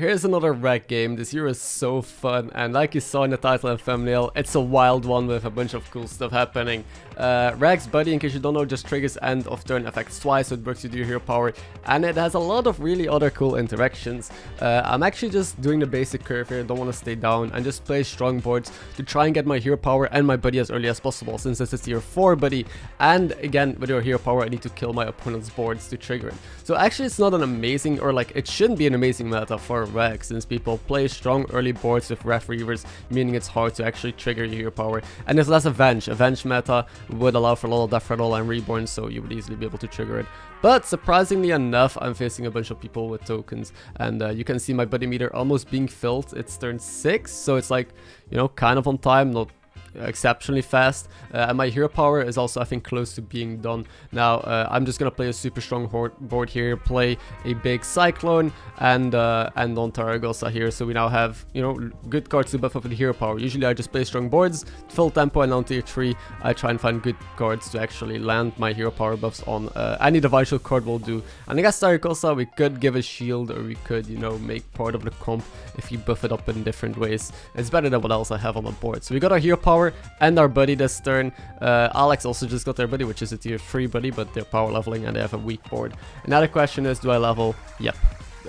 Here's another Reg game. This hero is so fun, and like you saw in the title and thumbnail, it's a wild one with a bunch of cool stuff happening. Reg's buddy, in case you don't know, just triggers end of turn effects twice, so it works with your hero power, and it has a lot of really other cool interactions. I'm actually just doing the basic curve here, don't want to stay down, and just play strong boards to try and get my hero power and my buddy as early as possible, since this is tier 4 buddy, and again, with your hero power, I need to kill my opponent's boards to trigger it. So actually, it's not an amazing, or like, it shouldn't be an amazing meta for Reg, since people play strong early boards with Ref Reavers, meaning it's hard to actually trigger your hero power, and there's less Avenge. Avenge meta would allow for a lot of Death Rattle and Reborn, so you would easily be able to trigger it. But surprisingly enough, I'm facing a bunch of people with tokens, and you can see my buddy meter almost being filled. It's turn 6, so it's like, you know, kind of on time, not exceptionally fast, and my hero power is also, I think, close to being done. Now I'm just gonna play a super strong board here, play a big Cyclone and on Tarragosa here, so we now have, you know, good cards to buff up with the hero power. Usually I just play strong boards, full tempo, and on tier 3 I try and find good cards to actually land my hero power buffs on. Any Divine Shield card will do, and I guess Tarragosa we could give a shield, or we could, you know, make part of the comp if you buff it up in different ways. It's better than what else I have on the board. So we got our hero power and our buddy this turn. Alex also just got their buddy, which is a tier 3 buddy, but they're power leveling and they have a weak board. And now the question is, do I level? Yep.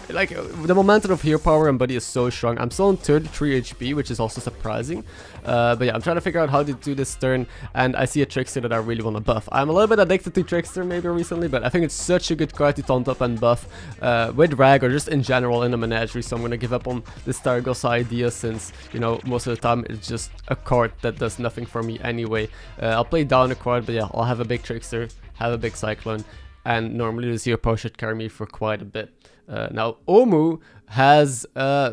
Like, the momentum of hero power and buddy is so strong. I'm still on 33 HP, which is also surprising. But yeah, I'm trying to figure out how to do this turn, and I see a Trickster that I really want to buff. I'm a little bit addicted to Trickster maybe recently, but I think it's such a good card to taunt up and buff with Rag, or just in general in a menagerie. So I'm going to give up on this Tarragosa idea, since, you know, most of the time it's just a card that does nothing for me anyway. I'll play down a card, but yeah, I'll have a big Trickster, have a big Cyclone, and normally the zero power should carry me for quite a bit. Now Omu has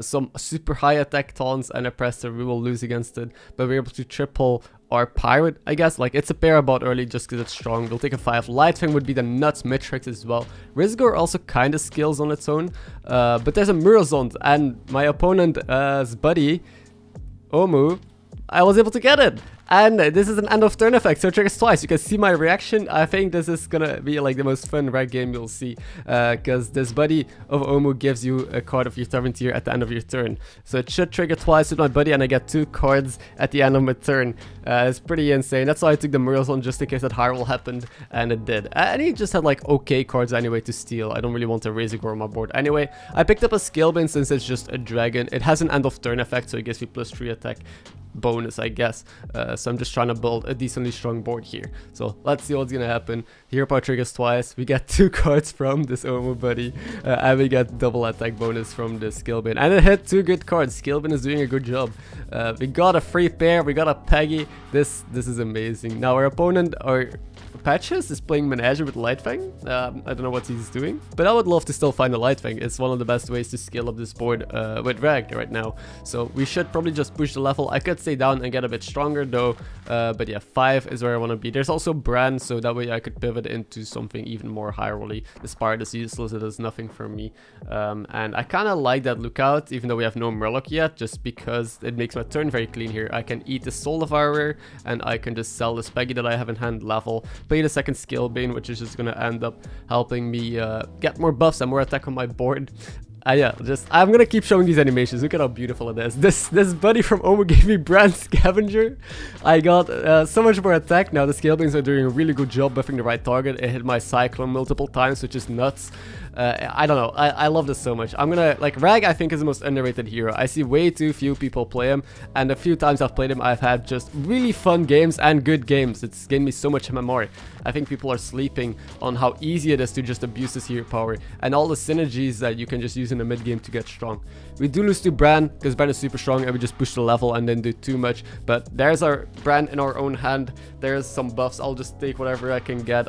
some super high attack taunts and a presser. We will lose against it, but we're able to triple our pirate, I guess. Like, it's a Parabot early just because it's strong. We'll take a 5. Lightfang would be the nuts Mitrix as well. Rizgor also kind of skills on its own, but there's a Murozond, and my opponent's buddy Omu, I was able to get it. And this is an end of turn effect, so it triggers twice. You can see my reaction. I think this is gonna be like the most fun Reg game you'll see, because this buddy of Omu gives you a card of your 7th tier at the end of your turn. So it should trigger twice with my buddy, and I get 2 cards at the end of my turn. It's pretty insane. That's why I took the Murals just in case that high roll happened, and it did. And he just had like okay cards anyway to steal. I don't really want a Razorgore on my board. Anyway, I picked up a Skillbin since it's just a dragon. It has an end of turn effect, so it gives me +3 attack bonus, I guess. So I'm just trying to build a decently strong board here. So let's see what's gonna happen. Hero power triggers twice. We get 2 cards from this Omu buddy, and we get double attack bonus from the Skillbin. And it hit 2 good cards. Skillbin is doing a good job. We got a free pair. We got a Peggy. This is amazing. Now our opponent, our Patches, is playing Menagerie with Lightfang. I don't know what he's doing, but I would love to still find a Lightfang. It's one of the best ways to scale up this board with Rag right now. So we should probably just push the level. I could stay down and get a bit stronger though, but yeah, 5 is where I want to be. There's also Bran, so that way I could pivot into something even more high rolly. The Spirit is useless, it does nothing for me, and I kind of like that lookout, even though we have no Murloc yet, just because it makes my turn very clean here. I can eat the Soul Devourer, and I can just sell this Peggy that I have in hand, level, play the second Skillbin, which is just gonna end up helping me get more buffs and more attack on my board. Yeah, I'm gonna keep showing these animations. Look at how beautiful it is. This buddy from Omu gave me Brand Scavenger. I got so much more attack now. The Skillbins are doing a really good job buffing the right target. It hit my Cyclone multiple times, which is nuts. I don't know. I love this so much. I'm gonna, like, Rag I think is the most underrated hero. I see way too few people play him, and the few times I've played him, I've had just really fun games and good games. It's gained me so much MMR. I think people are sleeping on how easy it is to just abuse this hero power and all the synergies that you can just use in the mid game to get strong. We do lose to Bran because Bran is super strong and we just push the level and then do too much, but there's our Bran in our own hand. There's some buffs. I'll just take whatever I can get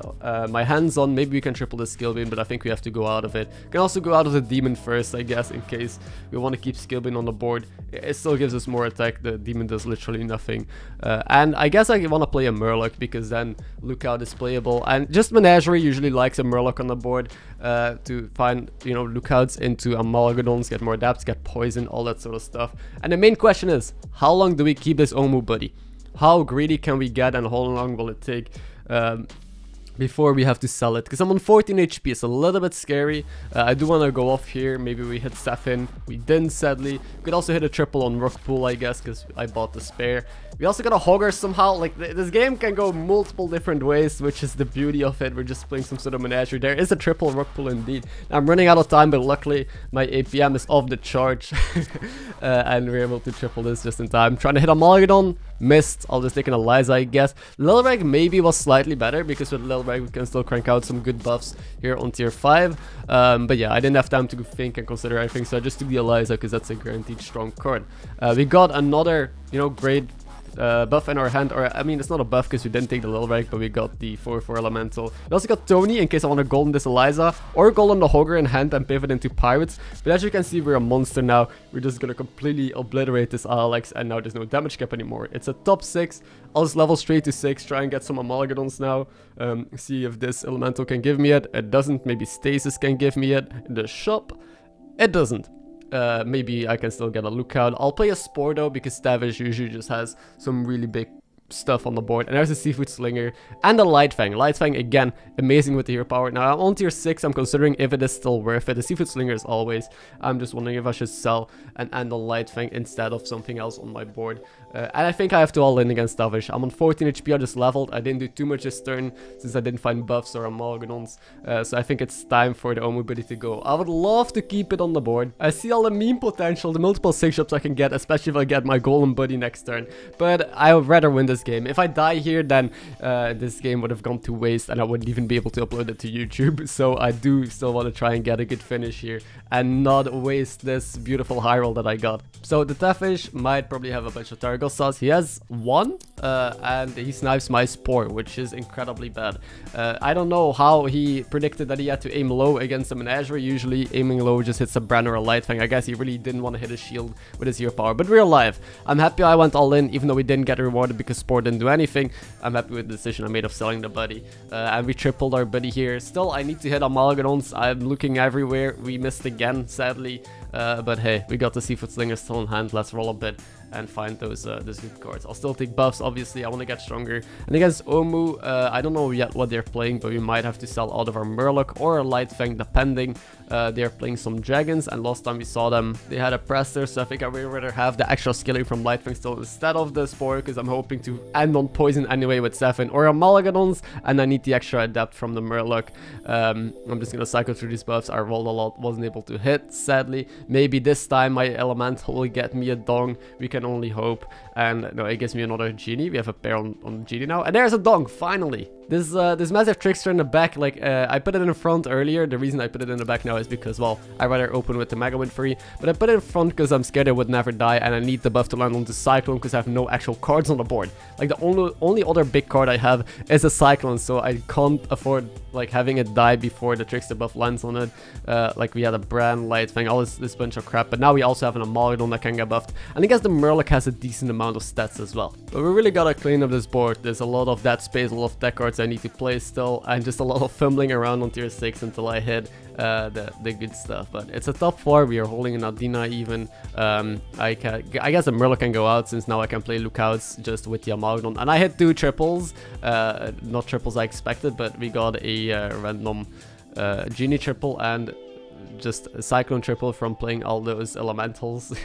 my hands on. Maybe we can triple the Skillbin, but I think we have to go out of it. We can also go out of the Demon first, I guess, in case we want to keep Skillbin on the board. It still gives us more attack. The Demon does literally nothing, and I guess I want to play a Murloc because then Lookout is playable, and just Menagerie usually likes a Murloc on the board to find, you know, Lookouts into Amalgadons, get more adapts, get poison, all that sort of stuff. And the main question is, how long do we keep this Omu buddy? How greedy can we get, and how long will it take before we have to sell it, because I'm on 14 HP. It's a little bit scary. I do want to go off here. Maybe we hit Sefin. We didn't, sadly. We could also hit a triple on Rookpool, I guess, because I bought the spare. We also got a Hogger somehow. Like, this game can go multiple different ways, which is the beauty of it. We're just playing some sort of menagerie. There is a triple Rookpool indeed. Now, I'm running out of time, but luckily my APM is off the charge. And we're able to triple this just in time. Trying to hit a Malgadon. Missed. I'll just take an Eliza, I guess. Lil Reg maybe was slightly better, because with Lil Reg we can still crank out some good buffs here on tier 5. But yeah, I didn't have time to think and consider everything, so I just took the Eliza because that's a guaranteed strong card. We got another, you know, great buff in our hand, or I mean, it's not a buff because we didn't take the Lil Reg, but we got the 4/4 elemental. We also got Tony in case I want to golden this Eliza, or golden the Hogger in hand and pivot into pirates. But as you can see, we're a monster now. We're just gonna completely obliterate this Alex, and now there's no damage cap anymore. It's a top 6. I'll just level straight to 6, try and get some Amalgadons now. See if this elemental can give me it. It doesn't. Maybe Stasis can give me it in the shop. It doesn't. Maybe I can still get a lookout. I'll play a Spore though, because Savjz usually just has some really big stuff on the board. And there's a Seafood Slinger and a Lightfang. Lightfang, again, amazing with the hero power. Now, I'm on tier 6. I'm considering if it is still worth it. The Seafood Slinger is always. I'm just wondering if I should sell and end the Lightfang instead of something else on my board. And I think I have to all in against Savjz. I'm on 14 HP. I just leveled. I didn't do too much this turn since I didn't find buffs or Amalgadons. So I think it's time for the Omu buddy to go. I would love to keep it on the board. I see all the meme potential, the multiple 6-shops I can get, especially if I get my Golem buddy next turn. But I would rather win this game. If I die here, then this game would have gone to waste and I wouldn't even be able to upload it to YouTube. So I do still want to try and get a good finish here and not waste this beautiful high roll that I got. So the Teffish might probably have a bunch of Targos sauce. He has 1 and he snipes my Spore, which is incredibly bad. I don't know how he predicted that he had to aim low against a Menagerie. Usually aiming low just hits a Bran or a Lightfang. I guess he really didn't want to hit a shield with his hero power, but we're alive. I'm happy I went all in, even though we didn't get rewarded because Spore didn't do anything. I'm happy with the decision I made of selling the buddy. And we tripled our buddy here. Still, I need to hit Amalgadons. I'm looking everywhere. We missed again, sadly. But hey, we got the Seafood Slinger still in hand. Let's roll a bit and find those good cards. I'll still take buffs, obviously. I want to get stronger. And against Omu, I don't know yet what they're playing, but we might have to sell out of our Murloc or a Lightfang, depending. They're playing some dragons, and last time we saw them, they had a Prester, so I think I would rather have the extra skilling from Lightfang still instead of the Spore, because I'm hoping to end on poison anyway with Sefin or a Malagadons, and I need the extra adept from the Murloc. I'm just gonna cycle through these buffs. I rolled a lot, wasn't able to hit, sadly. Maybe this time my elemental will get me a Dong. We can only hope. And no, it gives me another Genie. We have a pair on Genie now, and there's a Dong, finally. This massive Trickster in the back, like, I put it in the front earlier. The reason I put it in the back now is because, well, I'd rather open with the Mega Wind free. But I put it in front because I'm scared it would never die, and I need the buff to land on the Cyclone because I have no actual cards on the board. Like, the only other big card I have is a Cyclone, so I can't afford, like, having it die before the Trickster buff lands on it. Like, we had a Bran, Lightfang, all this bunch of crap. But now we also have an Amalgadon that can get buffed. And I guess the Murloc has a decent amount of stats as well. But we really gotta clean up this board. There's a lot of dead space, a lot of deck cards I need to play still, and just a lot of fumbling around on tier 6 until I hit the good stuff. But it's a top 4. We are holding an Adina even. I guess the Murloc can go out since now I can play lookouts just with the Amalgadon. And I hit 2 triples, not triples I expected, but we got a random Genie triple and just a Cyclone triple from playing all those elementals.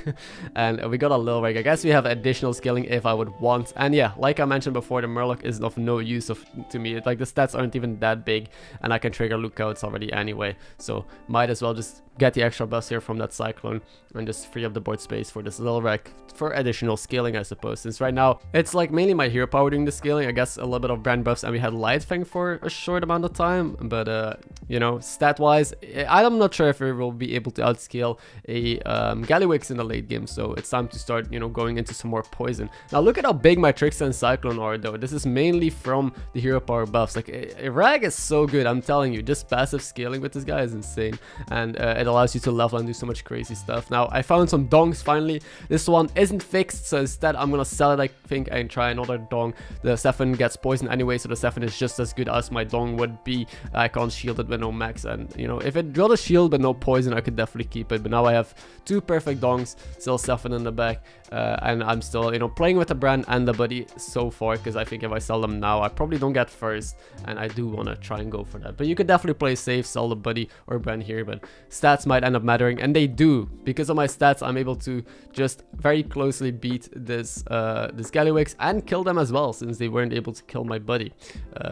And we got a Lil Reg. I guess we have additional skilling if I would want. And yeah, like I mentioned before, the Murloc is of no use to me. Like, the stats aren't even that big, and I can trigger lookouts already anyway. So might as well just get the extra buffs here from that Cyclone and just free up the board space for this Lil Reg for additional scaling, I suppose. Since right now it's like mainly my hero power doing the scaling. I guess a little bit of brand buffs, and we had Lightfang for a short amount of time. But you know, stat wise, I'm not sure if we will be able to outscale a Gallywix in the late game. So it's time to start, you know, going into some more poison. Now look at how big my Trickster and Cyclone are though. This is mainly from the hero power buffs. Like, a Rag is so good, I'm telling you. Just passive scaling with this guy is insane, and it allows you to level and do so much crazy stuff. Now I found some Dongs finally. This one isn't fixed, so instead I'm gonna sell it, I think, and try another Dong. The Sefin gets poisoned anyway, so the Sefin is just as good as my Dong would be. I can't shield it with no max, and you know, if it got a shield but no poison, I could definitely keep it. But now I have 2 perfect dongs, still 7 in the back, and I'm still, you know, playing with the brand and the buddy so far, because I think if I sell them now, I probably don't get first, and I do want to try and go for that. But you could definitely play safe, sell the buddy or brand here, but stats might end up mattering, and they do. Because of my stats, I'm able to just very closely beat this Gallywix and kill them as well, since they weren't able to kill my buddy.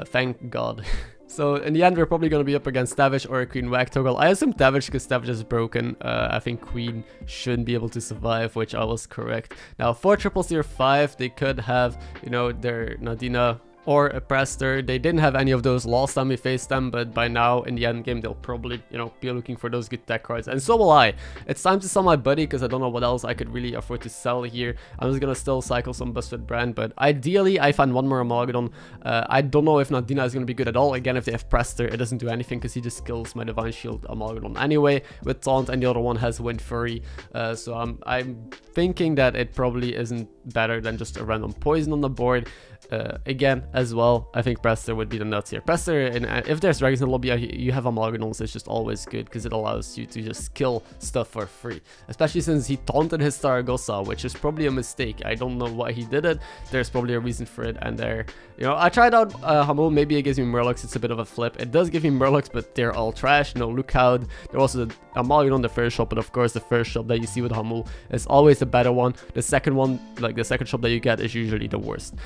Thank God. So in the end, we're probably going to be up against Savjz or a Queen Whack Toggle. I assume Savjz because Savjz is broken. I think Queen shouldn't be able to survive, which I was correct. Now for triple tier 5, they could have, you know, their Nadina or a Prester. They didn't have any of those last time we faced them, but by now in the end game they'll probably, you know, be looking for those good tech cards, and so will I. It's time to sell my buddy because I don't know what else I could really afford to sell here. I'm just gonna still cycle some busted brand, but ideally I find one more Amalgadon. I don't know if Nadina is gonna be good at all. Again, if they have Prester, it doesn't do anything because he just kills my Divine Shield Amalgadon anyway with Taunt, and the other one has Wind Fury. So I'm thinking that it probably isn't better than just a random poison on the board. Again, as well, I think Prester would be the nuts here. Prester, and if there's dragons in the lobby, you have Amalgadons, it's just always good because it allows you to just kill stuff for free. Especially since he taunted his Zaragoza, which is probably a mistake. I don't know why he did it. There's probably a reason for it, and there, you know, I tried out Hamul. Maybe it gives me Murlocs. It's a bit of a flip. It does give me Murlocs, but they're all trash. No Lookout. There was a Amalgadon on the first shop, but of course the first shop that you see with Hamul is always the better one. The second one, like the second shop that you get, is usually the worst.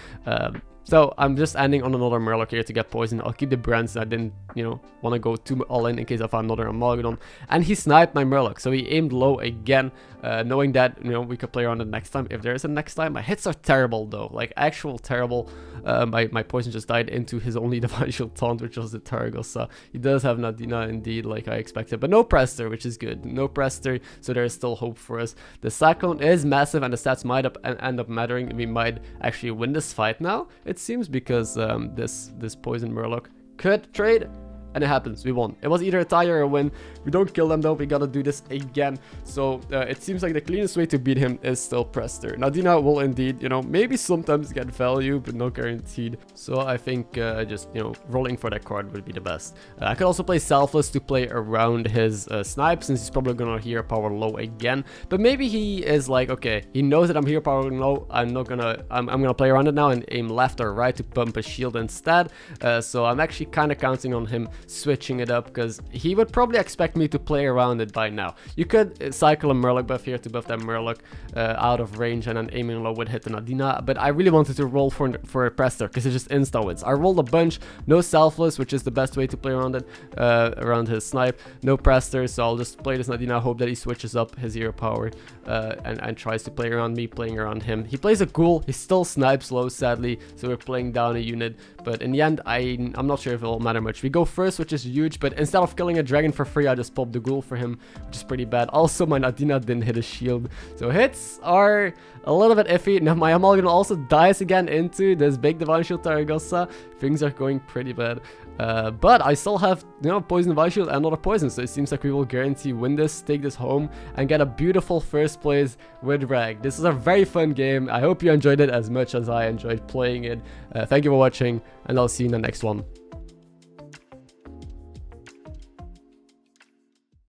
So I'm just ending on another Murloc here to get poison. I'll keep the brands. I didn't, you know, want to go too all in case I found another Amalgadon. And he sniped my Murloc, so he aimed low again, knowing that, you know, we could play around it next time if there is a next time. My hits are terrible though, like actual terrible. My poison just died into his only Divine Shield taunt, which was the Zaragoza. He does have Nadina indeed, like I expected, but no Prester, which is good. No Prester, so there is still hope for us. The Cyclone is massive, and the stats might end up mattering. We might actually win this fight now, it seems, because this poison Murloc could trade, and it happens. We won. It was either a tie or a win. We don't kill them though. We gotta do this again. So it seems like the cleanest way to beat him is still Prester. Nadina will indeed, you know, maybe sometimes get value, but not guaranteed. So I think just, you know, rolling for that card would be the best. I could also play Selfless to play around his snipe, since he's probably gonna hero power low again. But maybe he is like, okay, he knows that I'm hero power low. I'm gonna play around it now and aim left or right to pump a shield instead. So I'm actually kind of counting on him switching it up, because he would probably expect me to play around it by now. You could cycle a Murloc buff here to buff that Murloc out of range, and then aiming low would hit the Nadina, but I really wanted to roll for a Prester because it's just insta wins. I rolled a bunch, no Selfless, which is the best way to play around it, around his snipe, no Prester, so I'll just play this Nadina, hope that he switches up his hero power and tries to play around me, playing around him. He plays a Ghoul, he still snipes low sadly, so we're playing down a unit, but in the end I'm not sure if it'll matter much. We go first, which is huge, but instead of killing a dragon for free, I just popped the Ghoul for him, which is pretty bad. Also, my Nadina didn't hit a shield, so hits are a little bit iffy. Now my Amalgadon also dies again into this big Divine Shield Zaragoza. Things are going pretty bad, but I still have, you know, poison Divine Shield and another poison, so it seems like we will guarantee win this, take this home, and get a beautiful first place with Rag. This is a very fun game. I hope you enjoyed it as much as I enjoyed playing it. Thank you for watching, and I'll see you in the next one.